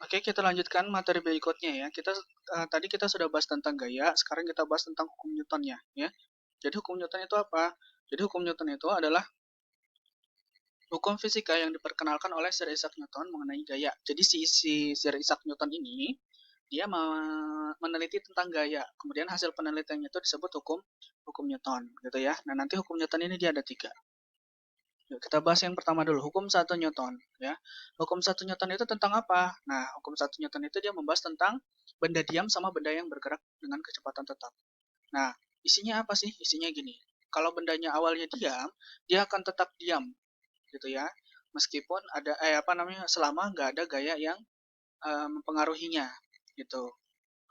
Oke, kita lanjutkan materi berikutnya ya. Tadi kita sudah bahas tentang gaya, sekarang kita bahas tentang hukum Newtonnya ya. Jadi hukum Newton itu apa? Jadi hukum Newton itu adalah hukum fisika yang diperkenalkan oleh Sir Isaac Newton mengenai gaya. Jadi si Sir Isaac Newton ini dia meneliti tentang gaya. Kemudian hasil penelitiannya itu disebut hukum hukum Newton gitu ya. Nah, nanti hukum Newton ini dia ada tiga. Yuk, kita bahas yang pertama dulu, hukum satu Newton ya. Hukum satu Newton itu tentang apa? Nah, hukum satu Newton itu dia membahas tentang benda diam sama benda yang bergerak dengan kecepatan tetap. Nah, isinya apa sih? Isinya gini. Kalau bendanya awalnya diam, dia akan tetap diam gitu ya. Meskipun ada selama nggak ada gaya yang mempengaruhinya gitu.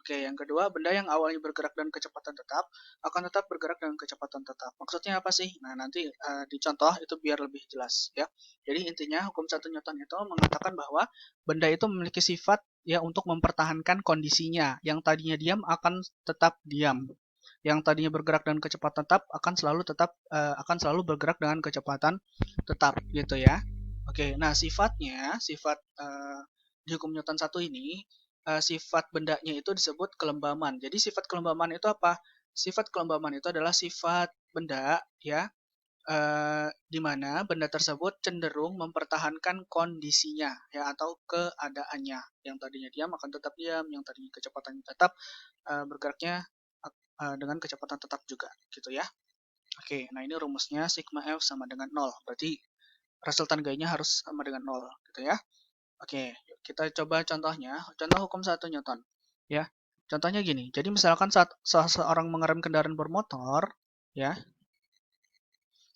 Oke, yang kedua, benda yang awalnya bergerak dengan kecepatan tetap akan tetap bergerak dengan kecepatan tetap. Maksudnya apa sih? Nah, nanti di contoh itu biar lebih jelas ya. Jadi intinya hukum satu Newton itu mengatakan bahwa benda itu memiliki sifat ya untuk mempertahankan kondisinya. Yang tadinya diam akan tetap diam. Yang tadinya bergerak dengan kecepatan tetap akan selalu bergerak dengan kecepatan tetap gitu ya. Oke, nah sifat di hukum Newton satu ini sifat bendanya itu disebut kelembaman. Jadi sifat kelembaman itu apa? Sifat kelembaman itu adalah sifat benda ya di mana benda tersebut cenderung mempertahankan kondisinya ya atau keadaannya. Yang tadinya diam akan tetap diam, yang tadinya kecepatannya tetap bergeraknya dengan kecepatan tetap juga gitu ya. Oke, nah ini rumusnya sigma F sama dengan 0. Berarti resultan gayanya harus sama dengan 0 gitu ya. Oke, kita coba contohnya. Contoh hukum satu Newton. Ya, contohnya gini. Jadi misalkan saat seseorang mengerem kendaraan bermotor, ya,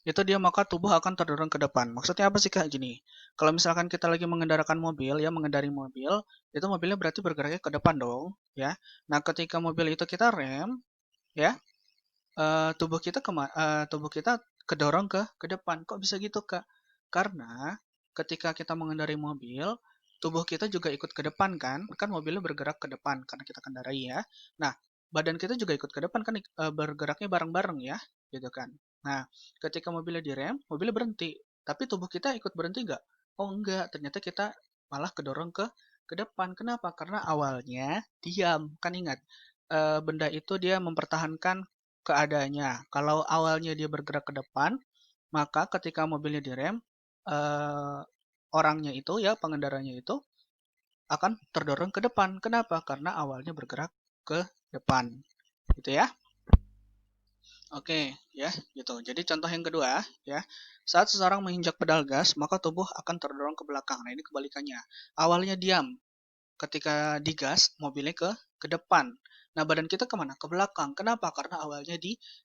itu dia maka tubuh akan terdorong ke depan. Maksudnya apa sih Kak? Gini. Kalau misalkan kita lagi mengendarakan mobil, ya, mengendari mobil, itu mobilnya berarti bergeraknya ke depan dong, ya. Nah, ketika mobil itu kita rem, ya, tubuh kita kedorong ke depan. Kok bisa gitu, Kak? Karena ketika kita mengendarai mobil, tubuh kita juga ikut ke depan kan? Kan mobilnya bergerak ke depan karena kita kendarai ya. Nah, badan kita juga ikut ke depan kan bergeraknya bareng-bareng ya, gitu kan. Nah, ketika mobilnya direm, mobilnya berhenti. Tapi tubuh kita ikut berhenti nggak? Oh enggak, ternyata kita malah kedorong ke depan. Kenapa? Karena awalnya diam. Kan ingat, benda itu dia mempertahankan keadaannya. Kalau awalnya dia bergerak ke depan, maka ketika mobilnya direm, eh, orangnya itu ya pengendaranya itu akan terdorong ke depan. Kenapa? Karena awalnya bergerak ke depan. Gitu ya. Oke, ya, gitu. Jadi contoh yang kedua, ya. Saat seseorang menginjak pedal gas, maka tubuh akan terdorong ke belakang. Nah, ini kebalikannya. Awalnya diam, ketika digas mobilnya ke depan. Nah, badan kita kemana? Ke belakang. Kenapa? Karena awalnya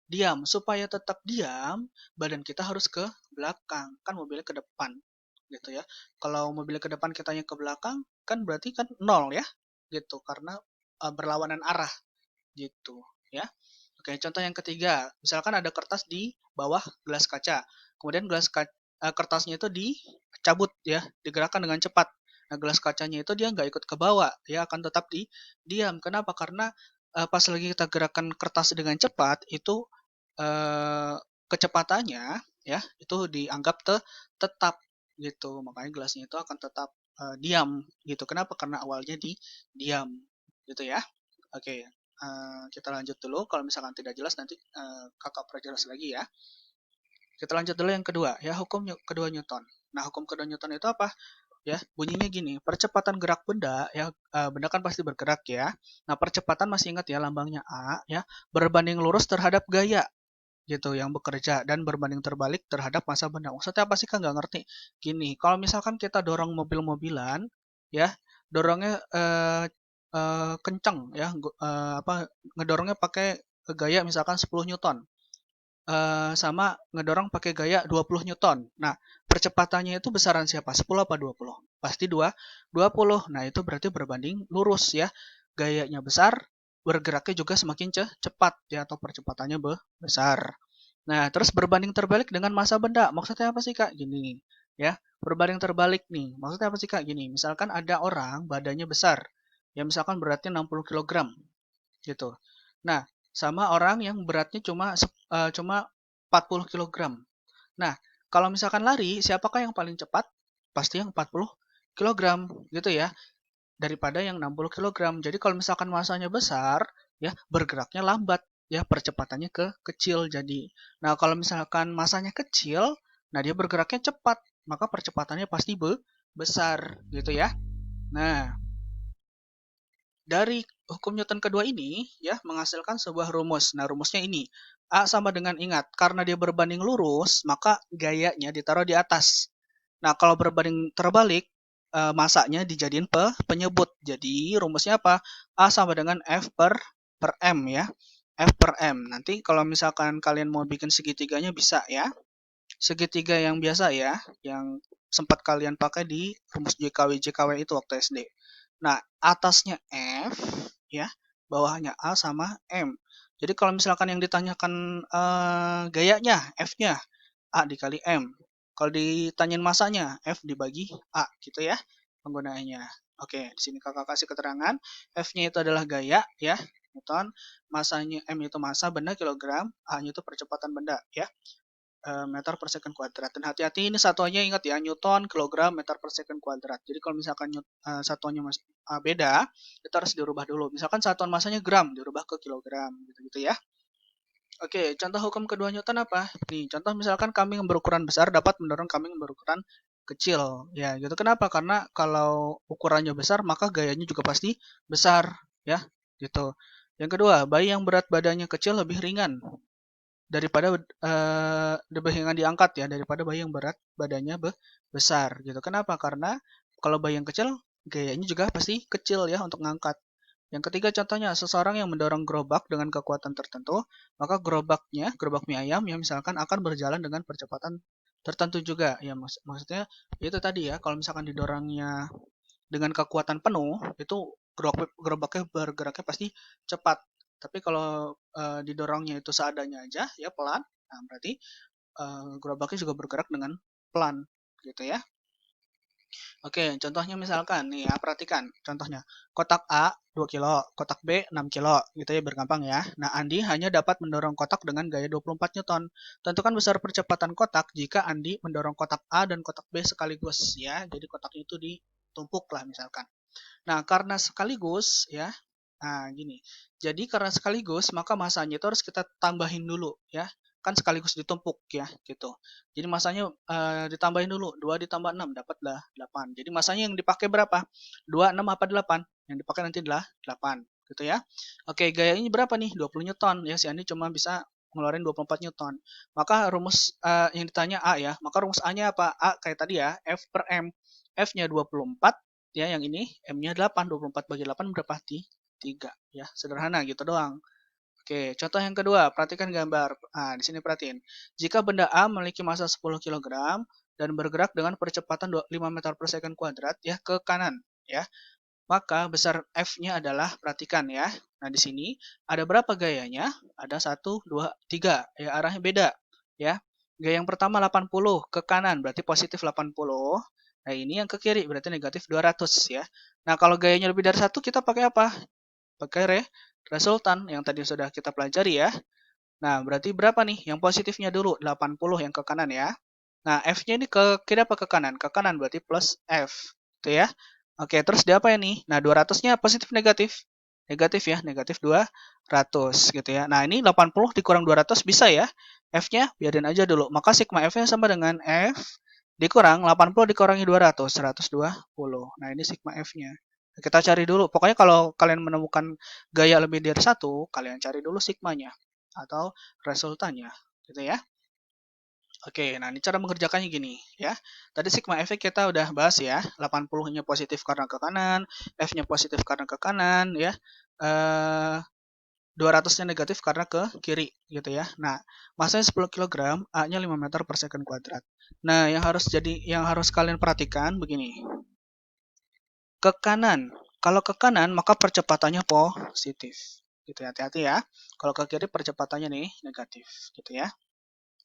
diam. Supaya tetap diam, badan kita harus ke belakang. Kan mobilnya ke depan. Gitu ya. Kalau mobilnya ke depan kitanya ke belakang, kan berarti kan nol ya. Gitu. Karena berlawanan arah. Gitu. Ya. Oke, contoh yang ketiga. Misalkan ada kertas di bawah gelas kaca. Kemudian kertasnya itu dicabut ya, digerakkan dengan cepat. Nah, gelas kacanya itu dia nggak ikut ke bawah, dia akan tetap diam. Kenapa? Karena pas lagi kita gerakan kertas dengan cepat, itu eh, kecepatannya ya itu dianggap tetap gitu. Makanya gelasnya itu akan tetap diam gitu. Kenapa? Karena awalnya diam gitu ya. Oke, kita lanjut dulu. Kalau misalkan tidak jelas nanti kakak perjelas lagi ya. Kita lanjut dulu yang kedua, ya hukum kedua Newton. Nah, hukum kedua Newton itu apa? Ya, bunyinya gini, percepatan gerak benda, ya benda kan pasti bergerak ya. Nah, percepatan masih ingat ya lambangnya A, ya, berbanding lurus terhadap gaya gitu yang bekerja dan berbanding terbalik terhadap massa benda. Maksudnya apa sih kan nggak ngerti? Gini, kalau misalkan kita dorong mobil-mobilan, ya, dorongnya kenceng ya, ngedorongnya pakai gaya misalkan 10 Newton sama ngedorong pakai gaya 20 Newton. Nah, percepatannya itu besaran siapa? 10 apa 20? Pasti 20. Nah, itu berarti berbanding lurus ya. Gayanya besar, bergeraknya juga semakin cepat ya atau percepatannya besar. Nah, terus berbanding terbalik dengan massa benda. Maksudnya apa sih, Kak? Gini, ya. Berbanding terbalik nih. Maksudnya apa sih, Kak? Gini, misalkan ada orang badannya besar. Ya, misalkan beratnya 60 kilogram gitu. Nah, sama orang yang beratnya cuma 40 kilogram. Nah, kalau misalkan lari, siapakah yang paling cepat? Pasti yang 40 kilogram, gitu ya. daripada yang 60 kg. Jadi kalau misalkan masanya besar, ya bergeraknya lambat, ya percepatannya kecil jadi. Nah, kalau misalkan masanya kecil, nah dia bergeraknya cepat, maka percepatannya pasti besar gitu ya. Nah, dari hukum Newton kedua ini ya menghasilkan sebuah rumus. Nah, rumusnya ini. A sama dengan, ingat, karena dia berbanding lurus, maka gayanya ditaruh di atas. Nah, kalau berbanding terbalik, masanya dijadiin penyebut. Jadi, rumusnya apa? A sama dengan F per M ya. F per M. Nanti kalau misalkan kalian mau bikin segitiganya bisa ya. Segitiga yang biasa ya, yang sempat kalian pakai di rumus JKW itu waktu SD. Nah, atasnya F ya, bawahnya A sama M. Jadi kalau misalkan yang ditanyakan gayanya, F-nya A dikali M. Kalau ditanyain masanya, F dibagi A gitu ya penggunaannya. Oke, di sini kakak kasih keterangan. F-nya itu adalah gaya ya, Newton. Masanya M itu masa benda kilogram, A-nya itu percepatan benda ya. Meter per second kuadrat. Dan hati-hati ini satuannya, ingat ya, Newton, kilogram, meter per second kuadrat. Jadi kalau misalkan satuannya beda, itu harus dirubah dulu. Misalkan satuan masanya gram, dirubah ke kilogram, gitu-gitu ya. Oke, contoh hukum kedua Newton apa? Nih, contoh misalkan kambing yang berukuran besar dapat mendorong kambing yang berukuran kecil. Ya, gitu. Kenapa? Karena kalau ukurannya besar, maka gayanya juga pasti besar, ya, gitu. Yang kedua, bayi yang berat badannya kecil lebih ringan daripada lebih ringan diangkat ya daripada bayi yang berat badannya besar gitu. Kenapa? Karena kalau bayi yang kecil gayanya juga pasti kecil ya untuk ngangkat. Yang ketiga contohnya, seseorang yang mendorong gerobak dengan kekuatan tertentu, maka gerobak mie ayam yang misalkan akan berjalan dengan percepatan tertentu juga. Ya maksudnya itu tadi ya, kalau misalkan didorongnya dengan kekuatan penuh, itu gerobaknya bergeraknya pasti cepat. Tapi kalau didorongnya itu seadanya aja, ya pelan, nah berarti gerobaknya juga bergerak dengan pelan, gitu ya. Oke, contohnya misalkan nih ya, perhatikan contohnya. Kotak A 2 kilo, kotak B 6 kilo, gitu ya, bergampang ya. Nah, Andi hanya dapat mendorong kotak dengan gaya 24 Newton. Tentukan besar percepatan kotak jika Andi mendorong kotak A dan kotak B sekaligus ya. Jadi kotaknya itu ditumpuk lah misalkan. Nah, karena sekaligus ya, nah gini. Jadi karena sekaligus, maka masanya itu harus kita tambahin dulu ya. Kan sekaligus ditumpuk ya, gitu. Jadi masanya ditambahin dulu. 2 ditambah 6 dapatlah 8. Jadi masanya yang dipakai berapa? 2, 6 apa 8? Yang dipakai nanti adalah 8, gitu ya. Oke, gayanya berapa nih? 20 Newton. Ya, si Andi cuma bisa ngeluarin 24 Newton. Maka rumus yang ditanya A ya. Maka rumus A-nya apa? A kayak tadi ya, F per M. F-nya 24, ya yang ini M-nya 8, 24 bagi 8 berapa? 3 ya, sederhana gitu doang. Oke, contoh yang kedua, perhatikan gambar. Nah, di sini perhatiin. Jika benda A memiliki massa 10 kg dan bergerak dengan percepatan 5 meter per second kuadrat ya ke kanan ya, maka besar F-nya adalah, perhatikan ya. Nah, di sini ada berapa gayanya? Ada 1 2 3 ya, arahnya beda ya. Gaya yang pertama 80 ke kanan berarti positif 80. Nah, ini yang ke kiri berarti negatif 200 ya. Nah, kalau gayanya lebih dari satu kita pakai apa? Pakai resultan yang tadi sudah kita pelajari ya. Nah, berarti berapa nih? Yang positifnya dulu 80 yang ke kanan ya. Nah, F-nya ini ke kiri apa ke kanan? Ke kanan berarti plus F. Itu ya. Oke, terus dia apa ya nih? Nah, 200-nya positif negatif? Negatif ya, negatif 200 gitu ya. Nah, ini 80 dikurang 200 bisa ya. F-nya biarin aja dulu. Maka sigma F-nya sama dengan F dikurang 80 dikurangi 200, 120. Nah, ini sigma F-nya. Kita cari dulu. Pokoknya kalau kalian menemukan gaya lebih dari satu, kalian cari dulu sigmanya atau resultannya, gitu ya. Oke, nah ini cara mengerjakannya gini ya. Tadi sigma F kita udah bahas ya. 80-nya positif karena ke kanan, F-nya positif karena ke kanan ya. 200-nya negatif karena ke kiri gitu ya. Nah, masanya 10 kg, A-nya 5 meter per second kuadrat. Nah, yang harus kalian perhatikan begini. Ke kanan. Kalau ke kanan maka percepatannya positif. Gitu ya, hati-hati ya. Kalau ke kiri percepatannya nih negatif gitu ya.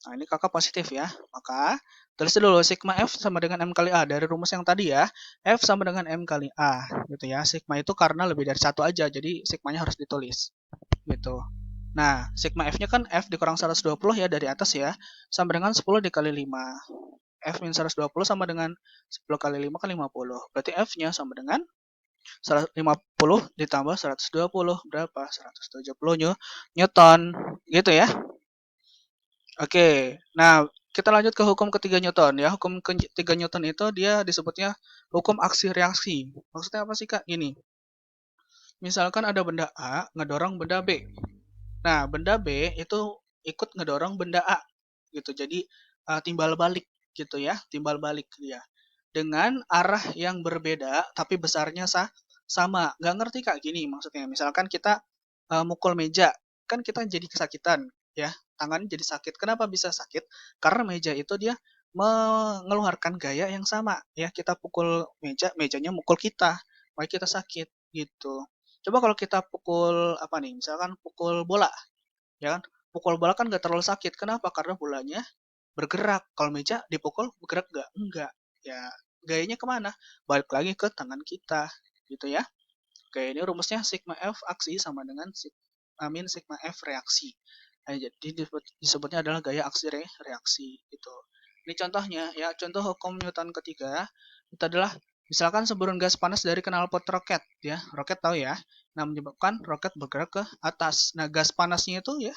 Nah, ini kakak positif ya. Maka tulis dulu sigma F sama dengan M kali A. Dari rumus yang tadi ya, F sama dengan M kali A. Gitu ya. Sigma itu karena lebih dari satu aja, jadi sigmanya harus ditulis. Gitu. Nah, sigma F-nya kan F dikurang 120 ya dari atas ya. Sama dengan 10 dikali 5. F min 120 sama dengan 10 kali 5 kan 50. Berarti F-nya sama dengan 150 ditambah 120 berapa? 170 Newton. Gitu ya. Oke. Nah, kita lanjut ke hukum ketiga Newton ya. Hukum ketiga Newton itu dia disebutnya hukum aksi reaksi. Maksudnya apa sih, Kak? Gini. Misalkan ada benda A ngedorong benda B. Nah, benda B itu ikut ngedorong benda A gitu. Jadi timbal balik gitu ya, timbal balik dia. Dengan arah yang berbeda tapi besarnya sama. Nggak ngerti Kak gini maksudnya. Misalkan kita mukul meja, kan kita jadi kesakitan ya, tangannya jadi sakit. Kenapa bisa sakit? Karena meja itu dia mengeluarkan gaya yang sama ya. Kita pukul meja, mejanya mukul kita, makanya kita sakit gitu. Coba kalau kita pukul apa nih? Misalkan pukul bola, ya kan? Pukul bola kan nggak terlalu sakit. Kenapa? Karena bolanya bergerak. Kalau meja dipukul bergerak nggak? Enggak. Ya gayanya kemana? Balik lagi ke tangan kita, gitu ya. Oke, ini rumusnya sigma F aksi sama dengan sigma F reaksi. Nah, jadi disebutnya adalah gaya aksi reaksi gitu. Ini contohnya ya, contoh hukum Newton ketiga itu adalah misalkan semburan gas panas dari knalpot roket ya. Roket tahu ya. Nah, menyebabkan roket bergerak ke atas. Nah, gas panasnya itu ya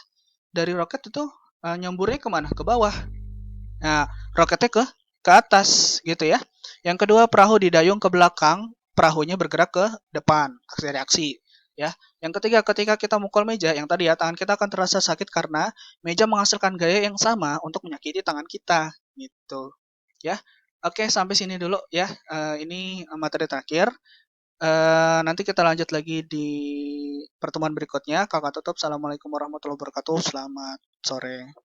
dari roket itu nyamburnya kemana? Ke bawah. Nah, roketnya ke atas gitu ya. Yang kedua, perahu didayung ke belakang, perahunya bergerak ke depan, aksi reaksi ya. Yang ketiga, ketika kita mukul meja yang tadi ya, tangan kita akan terasa sakit karena meja menghasilkan gaya yang sama untuk menyakiti tangan kita gitu ya. Oke, sampai sini dulu ya. Ini materi terakhir. Nanti kita lanjut lagi di pertemuan berikutnya. Kakak tutup. Assalamualaikum warahmatullahi wabarakatuh. Selamat sore.